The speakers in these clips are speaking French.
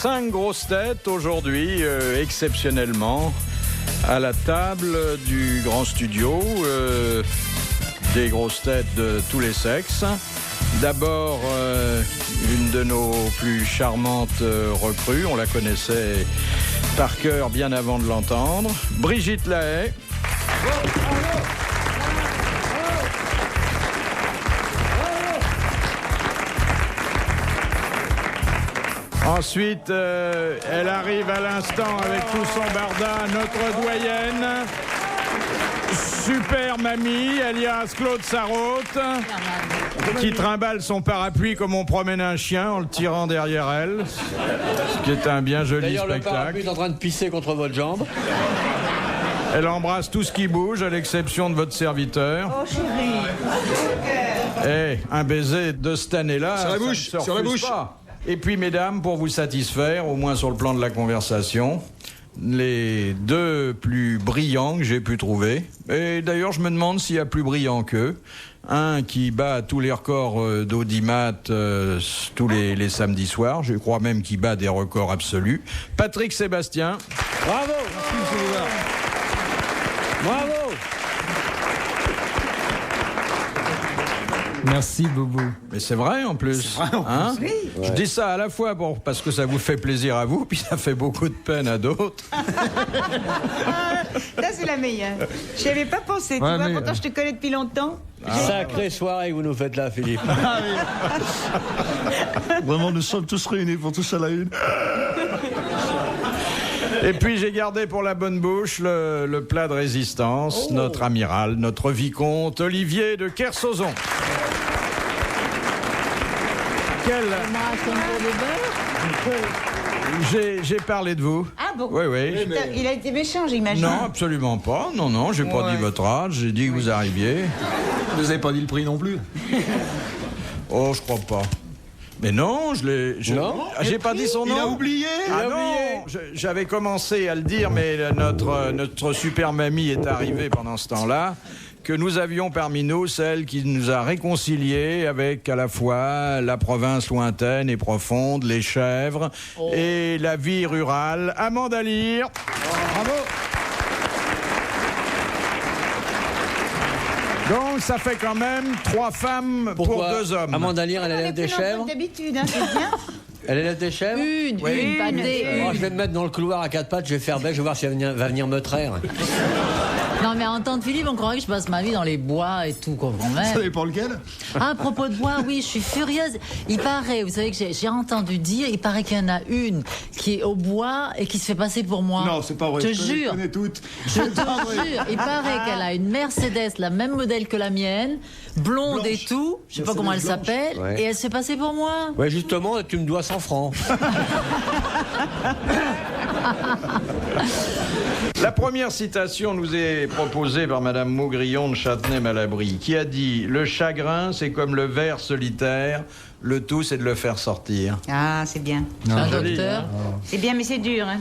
5 grosses têtes aujourd'hui, exceptionnellement, à la table du grand studio, des grosses têtes de tous les sexes. D'abord, une de nos plus charmantes recrues, on la connaissait par cœur bien avant de l'entendre, Brigitte Lahaie. Ensuite, elle arrive à l'instant avec tout son barda, notre doyenne, Super Mamie, alias Claude Sarraute, qui trimballe son parapluie comme on promène un chien en le tirant derrière elle, ce qui est un bien joli D'ailleurs, spectacle. le parapluie est en train de pisser contre votre jambe. Elle embrasse tout ce qui bouge, à l'exception de votre serviteur. Oh chérie. Un baiser de cette année-là, sur la bouche, ça ne se sur la refuse bouche. pas. Et puis, mesdames, pour vous satisfaire, au moins sur le plan de la conversation, les deux plus brillants que j'ai pu trouver. Et d'ailleurs, je me demande s'il y a plus brillant qu'eux. Un qui bat tous les records d'audimat tous les samedis soirs. Je crois même qu'il bat des records absolus. Patrick Sébastien. Bravo. Bravo. Merci Boubou. Mais c'est vrai en plus. C'est vrai, en plus. Hein? Oui. Je dis ça à la fois parce que ça vous fait plaisir à vous, puis ça fait beaucoup de peine à d'autres. Ça, c'est la meilleure. Je n'y avais pas pensé, tu Ouais, vois. mais, Pourtant, je te connais depuis longtemps. Sacrée soirée que vous nous faites là, Philippe. Vraiment, nous sommes tous réunis pour tous à la une. Et puis j'ai gardé pour la bonne bouche le plat de résistance, notre amiral, notre vicomte Olivier de Kersauzon. J'ai parlé de vous. Ah bon? Oui, oui. Il a été méchant, j'imagine. Non, absolument pas. Non, j'ai pas dit votre âge. J'ai dit que vous arriviez. Vous avez pas dit le prix non plus. Oh, je crois pas. Mais non, Non. j'ai pas dit son nom. Il a oublié. Ah non, j'avais commencé à le dire, mais notre super mamie est arrivée pendant ce temps-là, que nous avions parmi nous celle qui nous a réconciliés avec à la fois la province lointaine et profonde, les chèvres et la vie rurale. Amanda Lear. Bravo. Donc ça fait quand même 3 femmes pour 2 hommes. Amanda Lear, elle élève des chèvres. D'habitude, hein, c'est bien. Elle élève des chèvres. Une, pas des. Oh, je vais me mettre dans le couloir à 4 pattes, je vais faire bec, je vais voir si elle va venir me traire. Non, mais en temps de Philippe, on croirait que je passe ma vie dans les bois et tout, quoi, quand même. Vous savez pour lequel? Ah, à propos de bois, oui, je suis furieuse. Il paraît, vous savez que j'ai entendu dire, il paraît qu'il y en a une qui est au bois et qui se fait passer pour moi. Non, c'est pas vrai. Je te Je jure. connais toutes. Je te jure, il paraît qu'elle a une Mercedes, la même modèle que la mienne, blonde Blanche. et tout, je sais pas comment elle Mercedes blanche. s'appelle, Ouais. et elle se fait passer pour moi. Ouais, justement, tu me dois 100 francs. La première citation nous est proposée par Madame Maugrillon de Châtenay-Malabry, qui a dit « Le chagrin, c'est comme le ver solitaire, le tout, c'est de le faire sortir. Ah, c'est bien. C'est un joli, docteur. C'est bien, mais c'est dur, hein.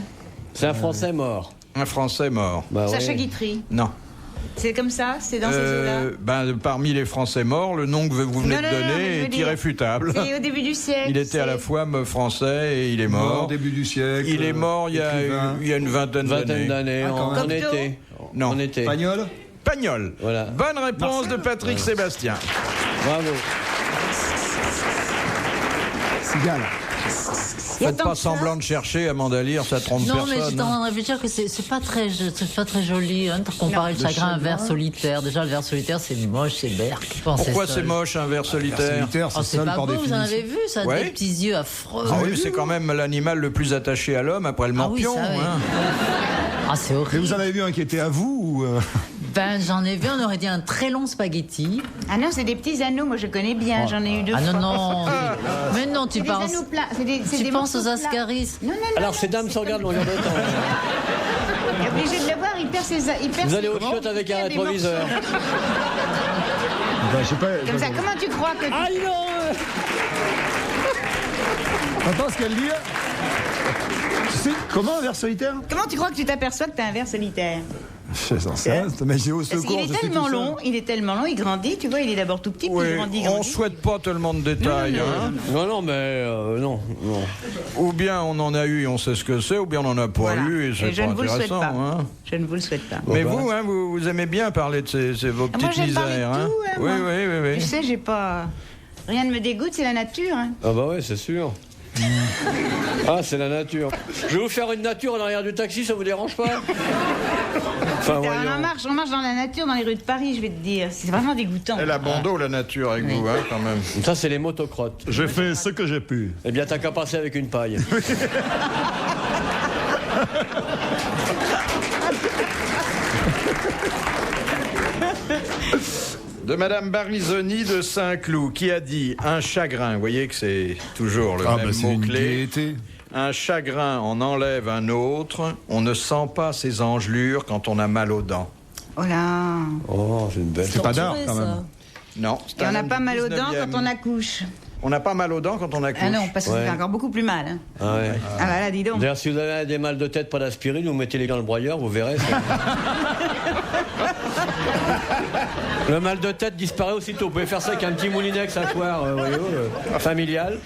C'est un Français mort. » Un Français mort. Bah, Sacha ouais. Guitry. Non. C'est comme ça? C'est dans ces eaux-là? Parmi les Français morts, le nom que vous venez Non, de non, non, mais je donner veux est dire, irréfutable. C'est au début du siècle. Il était à la fois français et il est mort. Début du siècle. Il est mort il y a une vingtaine d'années. quand en même. été. Non. En été. Pagnol. Pagnol. Voilà. Bonne réponse de Patrick Sébastien. Bravo. Cigale. Faites pas semblant de chercher, Amanda Lear, ça trompe Non, mais personne. j'étais en train de réfléchir que c'est pas très joli hein, de comparer le chagrin à un ver solitaire. Déjà, le ver solitaire, c'est moche, c'est berk. Pourquoi c'est moche un ver solitaire? Solitaire, Oh, c'est c'est seul pas par beau, vous en définition. avez vu, ça a Ouais. des petits yeux affreux. Ah oui, c'est quand même l'animal le plus attaché à l'homme après le Ah oui, morpion. ça, oui. Hein. Ah, c'est Mais horrible. vous en avez vu un qui était à vous ou Ben, j'en ai vu, on aurait dit un très long spaghetti. Ah non, c'est des petits anneaux, moi je connais bien, j'en ai eu 2 Ah fois. non, non. Mais non, tu C'est des penses. anneaux plats. C'est Tu des penses morceaux aux plats. ascaris. Non, non, non. Alors, ces dames c'est se regardent comme- longueur de temps. Il est obligé de le voir, il perd ses... Vous allez au chiottes avec un rétroviseur. je sais pas. Comme ça, comment tu crois que... Ah, non. Entends ce qu'elle dit. Tu sais comment un ver solitaire? Comment tu crois que tu t'aperçois que t'as un ver solitaire? J'en sais rien, mais j'ai au Parce secours. qu'il est je suis tellement tout seul. long, il grandit, tu vois, il est d'abord tout petit, puis Oui, il grandit, on grandit. souhaite pas tellement de détails. hein. Non, mais non. Ou bien on en a eu et on sait ce que c'est, ou bien on n'en a pas Voilà. eu et c'est Et je pas ne vous le souhaite intéressant. pas. hein. Je ne vous le souhaite pas. Mais bah. vous, hein, vous aimez bien parler de vos Ah, moi, petites j'aime parler de misères. tout, hein. hein, Oui, moi. oui. Tu sais, j'ai pas... Rien ne me dégoûte, c'est la nature. Hein. Ah bah ouais, c'est sûr. Ah, c'est la nature. Je vais vous faire une nature en arrière du taxi, ça vous dérange pas? Enfin, voyons. On marche dans la nature, dans les rues de Paris, je vais te dire. C'est vraiment dégoûtant. Elle a bon dos, la nature, avec vous, hein, quand même. Ça, c'est les motocrottes. J'ai fait ce que j'ai pu. Eh bien, t'as qu'à passer avec une paille. De Madame Barisoni de Saint-Cloud, qui a dit un chagrin. Vous voyez que c'est toujours le même c'est une mot-clé. gaieté. Un chagrin en enlève un autre. On ne sent pas ses engelures quand on a mal aux dents. Oh là. Oh, c'est une belle. C'est pas d'art, quand même. Non. Et on n'a pas mal aux dents quand on accouche. On n'a pas mal aux dents quand on accouche. Ah non, parce que Ouais. ça fait encore beaucoup plus mal. Hein. Ah ouais. Ah bah là, dis donc. D'ailleurs, si vous avez des mal de tête, pas d'aspirine, vous mettez les gants dans le broyeur, vous verrez. Le mal de tête disparaît aussitôt. Vous pouvez faire ça avec un petit moulinex à soir, familial.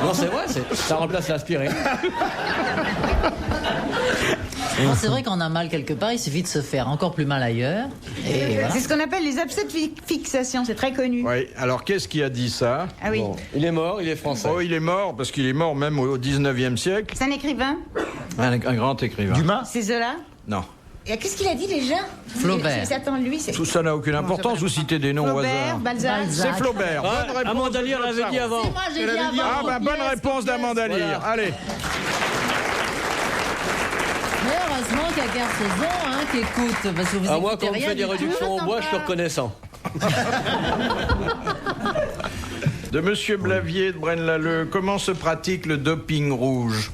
Non, c'est vrai, ça remplace l'aspirine. Bon, c'est vrai qu'on a mal quelque part, il suffit de se faire encore plus mal ailleurs. Et voilà. C'est ce qu'on appelle les abcès de fixation, c'est très connu. Oui, alors qu'est-ce qui a dit ça? Ah oui. Bon. Il est mort, il est français. Oh, il est mort, parce qu'il est mort même au 19e siècle. C'est un écrivain. Un grand écrivain. Dumas. C'est Zola. Non. Et qu'est-ce qu'il a dit déjà? Flaubert. C'est attends, lui, c'est... Tout ça n'a aucune importance, vous citez des noms au Flaubert, hasard. Balzac. Balzac. C'est Flaubert. Ah, Bonne réponse Amanda de Lear Claude l'avait dit Sarraud. avant. Moi, j'ai dit Ah avant. bah bonne réponse d'Amanda Lear. Voilà. Allez. Mais heureusement qu'il y a Gare Saison qui écoute, parce que vous Ah, moi, écoutez quand on me rien fait des du tout. réductions au bois, je suis reconnaissant. De Monsieur Blavier de Braine-l'Alleud, comment se pratique le doping rouge?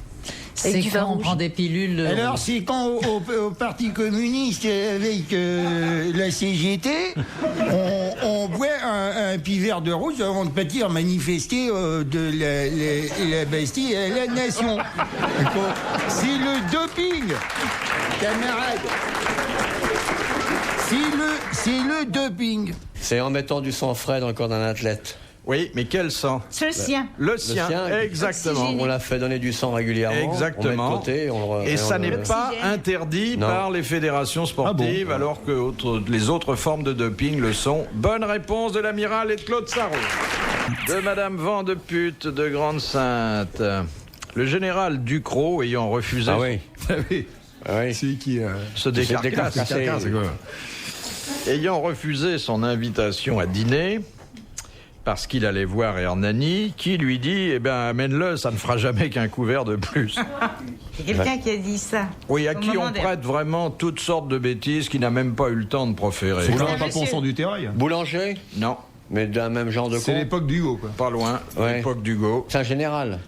C'est quand on prend des pilules. Alors, c'est quand au Parti communiste, avec la CGT, on boit un petit verre de rouge avant de partir manifester de la Bastille à la nation. C'est le doping, camarade. C'est le doping. C'est en mettant du sang frais dans le corps d'un athlète. Oui, mais quel sang? C'est le sien. Le sien, exactement. Oxygéné. On l'a fait donner du sang régulièrement. Exactement. On met de côté, Et ça n'est pas L'oxygène. interdit Non. par les fédérations sportives, alors que les autres formes de doping le sont. Bonne réponse de l'amiral et de Claude Sarraud. De Madame Vandepute de Grande-Sainte. Le général Ducrot ayant refusé Ah oui. Ah oui. Celui qui. se décarcasse, décarcassé. C'est quoi? ayant refusé son invitation à dîner parce qu'il allait voir Hernani, qui lui dit, eh ben, amène-le, ça ne fera jamais qu'un couvert de plus. C'est quelqu'un qui a dit ça. Oui, à Au qui moment on des- prête vraiment toutes sortes de bêtises qu'il n'a même pas eu le temps de proférer. C'est un pas pour monsieur. son du terrail. Boulanger, Non, mais d'un même genre de C'est con. l'époque d'Hugo, quoi. pas loin, Ouais. l'époque d'Hugo. C'est un général.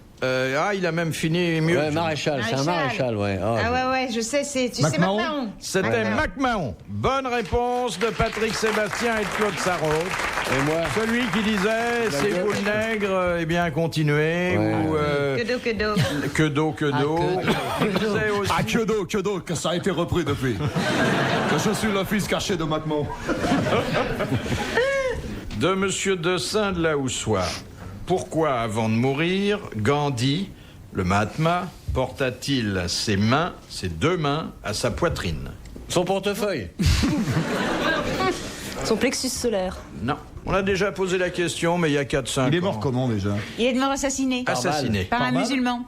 Il a même fini mieux. Ouais, maréchal, c'est un maréchal, ouais. Ah ouais, je sais, tu sais MacMahon. MacMahon. C'était MacMahon. Bonne réponse de Patrick Sébastien et de Claude Sarraud. Et moi, Celui qui disait, c'est vous le nègre, eh bien continuez, Ouais. ou Que d'eau. que d'eau, que d'eau. C'est aussi- Ah, que d'eau, que ça a été repris depuis. Que je suis le fils caché de Macmon. De Monsieur Dessin de la Houssoie. Pourquoi, avant de mourir, Gandhi, le Mahatma, porta-t-il ses deux mains, à sa poitrine? son portefeuille. Son plexus solaire. Non. On a déjà posé la question, mais il y a 4-5 ans. Il est mort comment déjà? Il est mort assassiné Assassiné. par un Par balle musulman.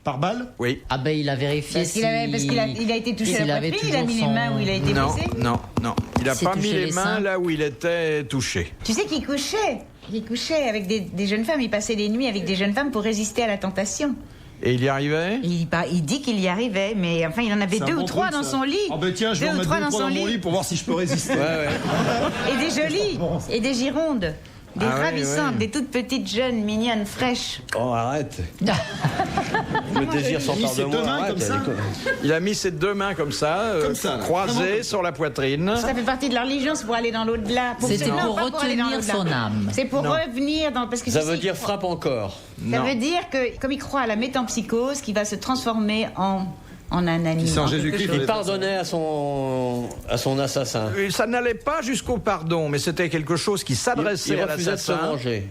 Par balle? Oui. Ah ben il a vérifié Parce qu'il a été touché s'il à la avait poitrine, il a toujours mis les son- mains où il a été Non, blessé. non. Il n'a s'est pas mis touché les les mains seins. là où il était touché. Tu sais qu'il couchait. Il couchait avec des jeunes femmes. Il passait les nuits avec des jeunes femmes pour résister à la tentation. Et il y arrivait? Il dit qu'il y arrivait, mais enfin, il en avait C'est un deux bon ou trois truc, dans ça. son lit. Ah ben tiens, je vais en Deux ou mettre trois deux ou dans trois son dans mon lit lit. pour voir si je peux résister. Ouais, ouais. Et des jolies. Et des girondes. Des Ah ouais, ravissantes, ouais. des toutes petites jeunes, mignonnes, fraîches. Oh, arrête. Le désir Il a s'empare mis de ses moi. deux mains arrête, comme ça. elle est- Il a mis ses deux mains comme ça, Comme ça, là. croisées Vraiment. sur la poitrine. Ça fait partie de leur religion, c'est pour aller dans l'au-delà. C'était Non, pour pas aller dans retenir l'au-delà. son âme. C'est pour Non. revenir dans... Parce que Ça tu sais, veut il dire croit- frappe encore. Ça Non. veut dire que, comme il croit à la métempsychose, qui va se transformer en en un animal. C'est en Jésus-Christ. Il pardonnait à son assassin. Ça n'allait pas jusqu'au pardon, mais c'était quelque chose qui s'adressait Il à refusait de se l'assassin. venger.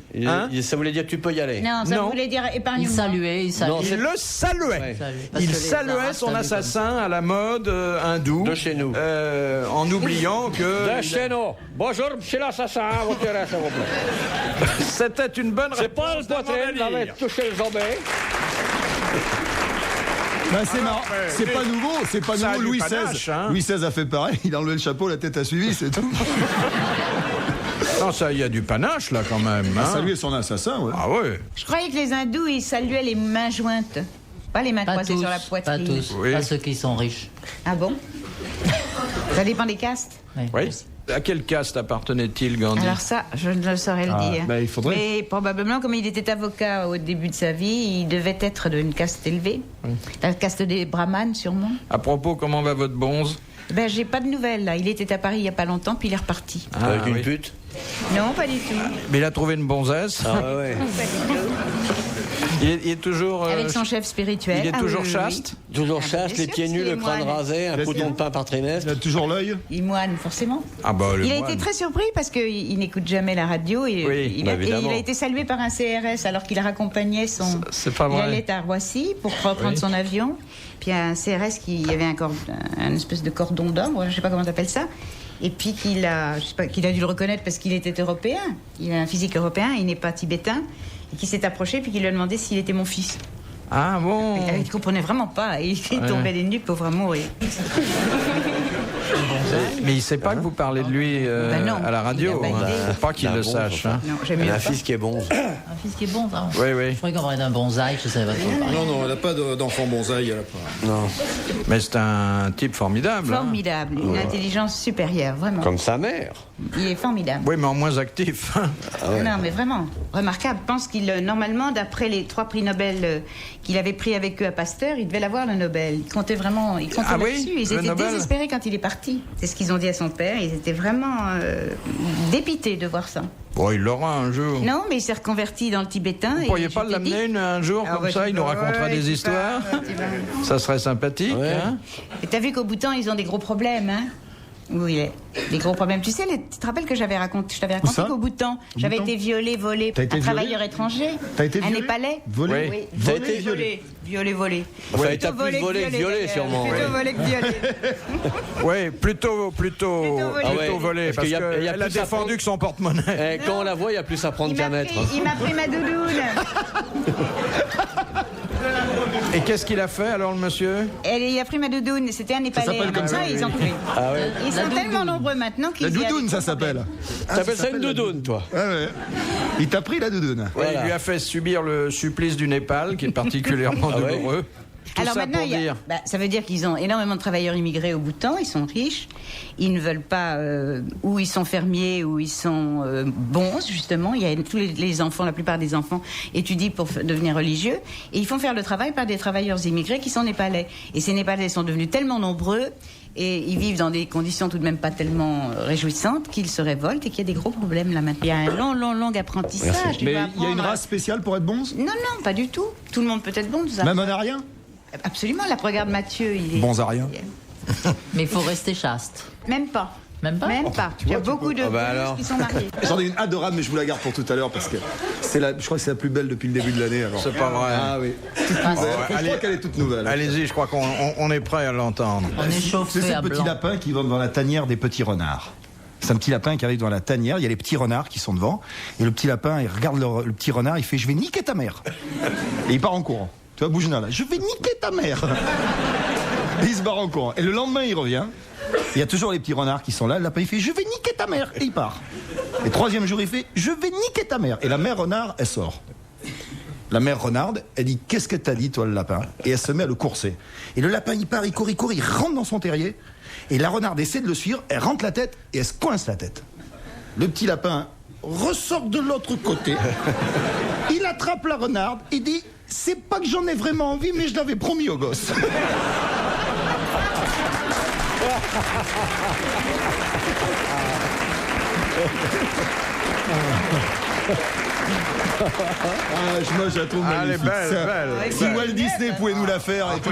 Ça voulait dire tu peux y aller. Non, ça Non. voulait dire Il épargne-moi. saluait, il saluait. Non, Il le saluait. Ouais. Parce Il que les saluait Arabes son saluent assassin à la mode hindoue. De chez nous. En oubliant que De chez nous. Bonjour, monsieur l'assassin, vous tirez, s'il vous plaît. c'était une bonne C'est pas le réponse. à mon poitrine, avis. il avait touché le jambé. Ben, c'est marrant. C'est pas nouveau, c'est pas Ça a nouveau. du Louis panache, XVI. hein. Louis XVI a fait pareil. Il a enlevé le chapeau, la tête a suivi, c'est tout. Non, ça, il y a du panache là quand même. Il a hein. salué son assassin, ouais. Ah ouais. Je croyais que les hindous, ils saluaient les mains jointes. Pas les mains Pas croisées tous, sur la pas poitrine. tous, Oui. pas ceux qui sont riches. Ah bon? Ça dépend des castes. Oui. À quelle caste appartenait-il, Gandhi? Alors ça, je ne saurais le dire. bah, il faudrait. Mais probablement, comme il était avocat au début de sa vie, il devait être d'une caste élevée. La caste des brahmanes, sûrement. À propos, comment va votre bonze? Ben, j'ai pas de nouvelles, là. Il était à Paris il y a pas longtemps, puis il est reparti. Avec une oui. pute. Non, pas du tout. Mais il a trouvé une bonzesse. Ah ouais. Pas du tout. Il est toujours. Avec son chef spirituel. Il est Ah toujours oui, oui, chaste. Toujours Ah, chasse, bien les sûr, pieds nus, c'est le crâne moine. rasé, un Bien bouton sûr. de pain par Il trimestre. a toujours l'œil. oui. Il moine, forcément. Ah bah le Il a moine. été très surpris parce qu'il n'écoute jamais la radio. Et, Oui, il, bah, a, et évidemment. il a été salué par un CRS alors qu'il raccompagnait son. C'est pas Il vrai. allait à Roissy pour reprendre Oui. son avion. Puis il y a un CRS qui avait un espèce de cordon d'or, je sais pas comment t'appelles ça. Et puis qu'il a dû le reconnaître parce qu'il était européen. Il a un physique européen, il n'est pas tibétain. Et qui s'est approché puis qui lui a demandé s'il était mon fils. Ah bon. Il ne comprenait vraiment pas. Et il tombait des nues pour vraiment mourir. Mais il sait pas que vous parlez de lui Ben non, à la radio. il a pas hein. idée. Faut pas qu'il Il a le bon, sache. enfin. hein. Non, j'aime Elle mieux a un pas. fils qui est bon. Un fils qui est bon, ça. Oui, oui. Je croyais qu'on parlait d'un bonsaï, je savais pas trop. Non, non, elle n'a pas d'enfant bonsaï, elle a pas. Non. Mais c'est un type formidable. hein. Formidable. Une intelligence supérieure, vraiment. Comme sa mère. Il est formidable. Oui, mais en moins actif. hein. Non, mais vraiment, remarquable. Je pense qu'il, normalement, d'après les 3 prix Nobel qu'il avait pris avec eux à Pasteur, il devait l'avoir le Nobel. Il comptait vraiment, Ah oui, là-dessus. Ils le étaient Nobel désespérés quand il est parti. C'est ce qu'ils ont dit à son père. Ils étaient vraiment dépités de voir ça. Bon, il l'aura un jour. Non, mais il s'est reconverti dans le tibétain. Vous ne pourriez pas l'amener un jour comme ça, il nous racontera des histoires. Ça serait sympathique. Ouais. Hein. Et t'as vu qu'au Bhoutan, ils ont des gros problèmes, hein? Où il est. Des gros problèmes. Tu sais, tu te rappelles que je t'avais raconté ça qu'au Bhoutan, j'avais Bhoutan été violée, volée, T'as été un violée travailleur étranger. T'as été Un violée Népalais. Volé. Oui. Oui. T'as été Volé. Violé. Enfin, il t'a plus volé que violé, sûrement. Plutôt Ouais. volé que violé. Oui, plutôt volé. Ah ouais, volé, parce parce qu'il y a- il y a qu'elle a plus à défendu prendre. que son porte-monnaie. Eh, quand on la voit, il n'y a plus à prendre qu'à mettre. Il m'a pris ma doudoune. Et qu'est-ce qu'il a fait alors, le monsieur? Il a pris ma doudoune. C'était un Népalais. s'appelle comme Maintenant, ça, ils ont pris. Ah ouais. Ils sont tellement nombreux maintenant qu'ils La y a doudoune, des ça gros s'appelle. T'appelles ça une doudoune, toi. Ouais, ouais. Il t'a pris la doudoune. Ouais, Voilà. il lui a fait subir le supplice du Népal, qui est particulièrement Ah ouais. douloureux. Tout Alors ça maintenant, pour dire. ça veut dire qu'ils ont énormément de travailleurs immigrés au Bhoutan, ils sont riches, ils ne veulent pas, ou ils sont fermiers, ou ils sont bons, justement. Il y a tous les enfants, la plupart des enfants étudient pour devenir religieux, et ils font faire le travail par des travailleurs immigrés qui sont népalais. Et ces Népalais sont devenus tellement nombreux, et ils vivent dans des conditions tout de même pas tellement réjouissantes, qu'ils se révoltent et qu'il y a des gros problèmes là maintenant. Il y a un long apprentissage. Tu Mais vas il y a une apprendre à- race spéciale pour être bonze Non, pas du tout. Tout le monde peut être bon, tout ça. Même en arien Absolument, là, regarde Mathieu, il est... Bonzarien. Mais il faut rester chaste. Même pas. Même pas Même pas. Il y a beaucoup de bah bonus alors. qui sont mariés. J'en ai une adorable, mais je vous la garde pour tout à l'heure parce que je crois que c'est la plus belle depuis le début de l'année. Alors. C'est pas vrai. Ah oui. Toute nouvelle. Je crois qu'elle est toute nouvelle. Allez-y, je crois qu'on est prêt à l'entendre. On est C'est chauffé ce à petit blanc. lapin qui va devant la tanière des petits renards. C'est un petit lapin qui arrive devant la tanière, il y a les petits renards qui sont devant, et le petit lapin, il regarde le petit renard, il fait « Je vais niquer ta mère !» Et il part en courant. Tu vois, Boujna, là, « Je vais niquer ta mère !» Et il se barre en courant. Et le lendemain, il revient, il y a toujours les petits renards qui sont là, le lapin, il fait « Je vais niquer ta mère !» Et il part. Et troisième jour, il fait « Je vais niquer ta mère !» Et la mère renard, elle sort. La mère renarde, elle dit « Qu'est-ce que t'as dit, toi, le lapin ?» Et elle se met à le courser. Et le lapin, il part, il court, il rentre dans son terrier. Et la renarde essaie de le suivre, elle rentre la tête et elle se coince la tête. Le petit lapin ressort de l'autre côté. Il attrape la renarde et dit « C'est pas que j'en ai vraiment envie, mais je l'avais promis au gosse. » Moi, je la trouve Elle est magnifique. belle, Ça, belle. si Walt Disney pouvait nous la faire et tout.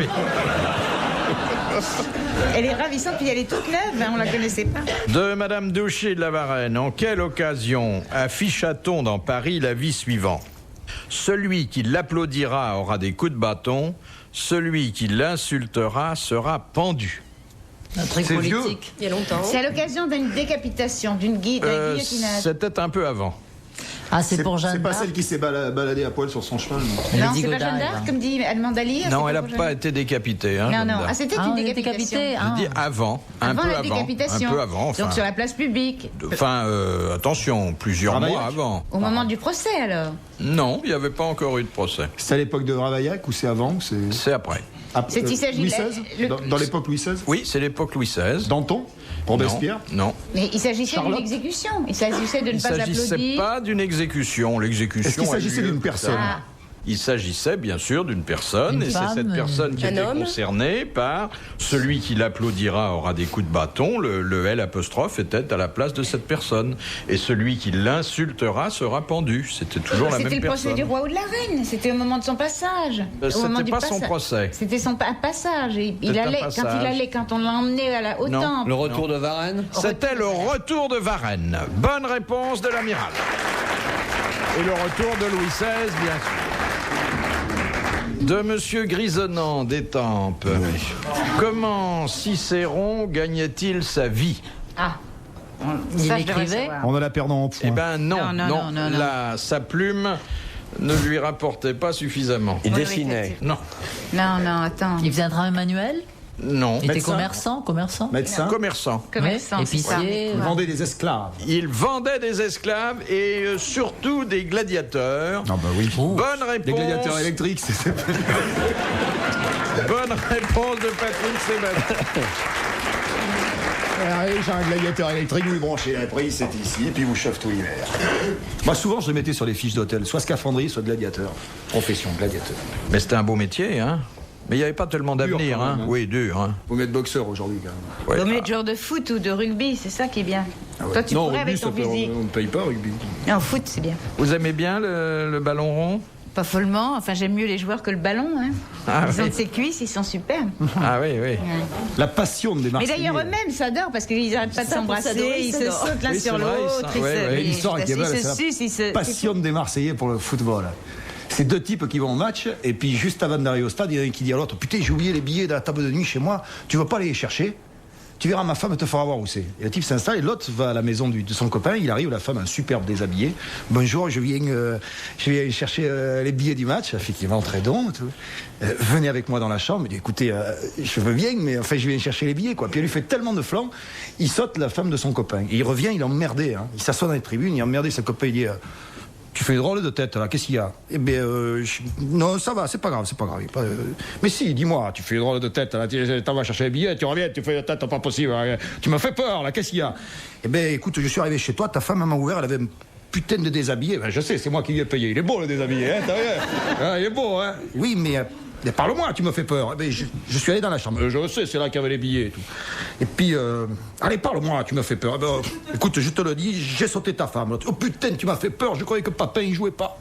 Elle est ravissante, puis elle est toute neuve, hein, on la connaissait pas. De Madame Douchet de la Varenne. En quelle occasion afficha-t-on dans Paris l'avis suivant? Celui qui l'applaudira aura des coups de bâton, celui qui l'insultera sera pendu. Un truc C'est vieux. politique. Il y a longtemps. C'est à l'occasion d'une décapitation, d'un guillotinage. C'était un peu avant. Ah, c'est pour Jeanne C'est pas d'Arc. celle qui s'est baladée à poil sur son cheval. Non. Non, Lady c'est pas Godiard, Jeanne d'Arc, hein. comme dit Edmond Dali. Non, elle n'a pas été décapitée. Hein, Non, Jeanne non. d'Arc. Ah, c'était Ah, une on est décapitation. décapité. Je dis avant, un Avant peu la avant. décapitation. Un peu avant. Enfin, Donc sur la place publique. attention, plusieurs Ravaillac. mois avant. Au moment du procès, alors. Non, il n'y avait pas encore eu de procès. C'est à l'époque de Ravaillac ou c'est avant ou c'est... C'est après. Il s'agit Louis de la- XVI le- Dans l'époque Louis XVI Oui, c'est l'époque Louis XVI. Danton Robespierre Non. Mais il s'agissait d'une Charlotte. exécution. Il s'agissait de Il ne ne pas s'agissait applaudir. pas d'une exécution. L'exécution. Est-ce qu'il a s'agissait lieu d'une plus personne tard. Il s'agissait bien sûr d'une personne, Une et c'est femme, cette personne qui un était homme. concernée par celui qui l'applaudira aura des coups de bâton. Le L apostrophe était à la place de cette personne, et celui qui l'insultera sera pendu. C'était toujours la C'était même le procès personne. du roi ou de la reine. C'était au moment de son passage. Au moment C'était du pas son passage. procès. C'était son passage. Et il C'était un allait, passage. quand on l'a emmené au Non. temple. Le retour de Varennes. C'était le retour de Varennes. Bonne réponse de l'amiral. Et le retour de Louis XVI, bien sûr. De Monsieur Grisonnant d'Étampes. Comment Cicéron gagnait-il sa vie? Ah. Il Ça, je devrais écrivait. savoir. En la perdant en Eh point. ben non, Non. Sa plume ne lui rapportait pas suffisamment. Il Oui, dessinait. Non, Non, attends. Il faisait un travail manuel. non. Il était Médecin. commerçant. Médecin Commerçant. Commerçant, Ouais, c'est ça. épicier. Il vendait des esclaves. Il vendait des esclaves et surtout des gladiateurs. Ah bah oui. Bonne réponse. Des gladiateurs électriques, c'est... Bonne réponse de Patrick Sébastien. J'ai un gladiateur électrique, vous le branchez la prise, c'est ici, et puis vous chauffe tout l'hiver. Moi, souvent, je le mettais sur les fiches d'hôtel, soit scaphandrier, soit gladiateur. Profession, gladiateur. Mais c'était un beau métier, hein. Mais il n'y avait pas tellement d'avenir, quand hein. même, hein. Oui, dur, hein. Vous mettez boxeur aujourd'hui, quand même. Ouais. Vaut mieux être joueur de foot ou de rugby, c'est ça qui est bien. Toi, tu pourrais avec ton physique. on ne paye pas, rugby. Non, foot, c'est bien. Vous aimez bien le ballon rond? Pas follement. Enfin, j'aime mieux les joueurs que le ballon. Hein. Ah, Ils ont oui. de ses cuisses, ils sont superbes. Ah oui, oui. La passion des Mais Marseillais. d'ailleurs, eux-mêmes s'adorent parce qu'ils n'arrêtent pas de Ça, pour s'embrasser, s'adorer, ils ils se s'adorent. sautent l'un Oui, sur c'est vrai, l'autre, ils s'en- ouais. L'histoire qui est belle, ils se c'est sucent, ils se... la passion des Marseillais pour le football. C'est deux types qui vont au match, et puis juste avant d'arriver au stade, il y en a un qui dit à l'autre: putain, j'ai oublié les billets de la table de nuit chez moi, tu vas pas aller les chercher? Tu verras, ma femme te fera voir où c'est. Et le type s'installe, et l'autre va à la maison de son copain, il arrive, la femme, un superbe déshabillé. Bonjour, je viens chercher les billets du match. Effectivement, très don. Tout. Venez avec moi dans la chambre. Il dit: écoutez, je veux bien, mais enfin, je viens chercher les billets, quoi. Puis elle lui fait tellement de flancs, il saute la femme de son copain. Et il revient, il est emmerdé, hein. Il s'assoit dans les tribunes, il est emmerdé, son copain, il dit: tu fais drôle de tête, là, qu'est-ce qu'il y a? Eh bien, non, ça va, c'est pas grave, c'est pas grave. Mais si, dis-moi, tu fais drôle de tête, là, t'en vas chercher les billets, tu reviens, tu fais la tête, pas possible, hein. Tu m'as fait peur, là, qu'est-ce qu'il y a? Eh bien, écoute, je suis arrivé chez toi, ta femme m'a ouvert, elle avait un putain de déshabillé. Ben, je sais, c'est moi qui lui ai payé. Il est beau, le déshabillé, hein, t'as vu? Ah, il est beau, hein? Oui, mais parle-moi, tu me fais peur. Eh ben, je suis allé dans la chambre. Je sais, c'est là qu'il y avait les billets et tout. Et puis, allez, parle-moi, tu me fais peur. Eh ben, écoute, je te le dis, j'ai sauté ta femme. Oh putain, tu m'as fait peur, je croyais que papa, il jouait pas.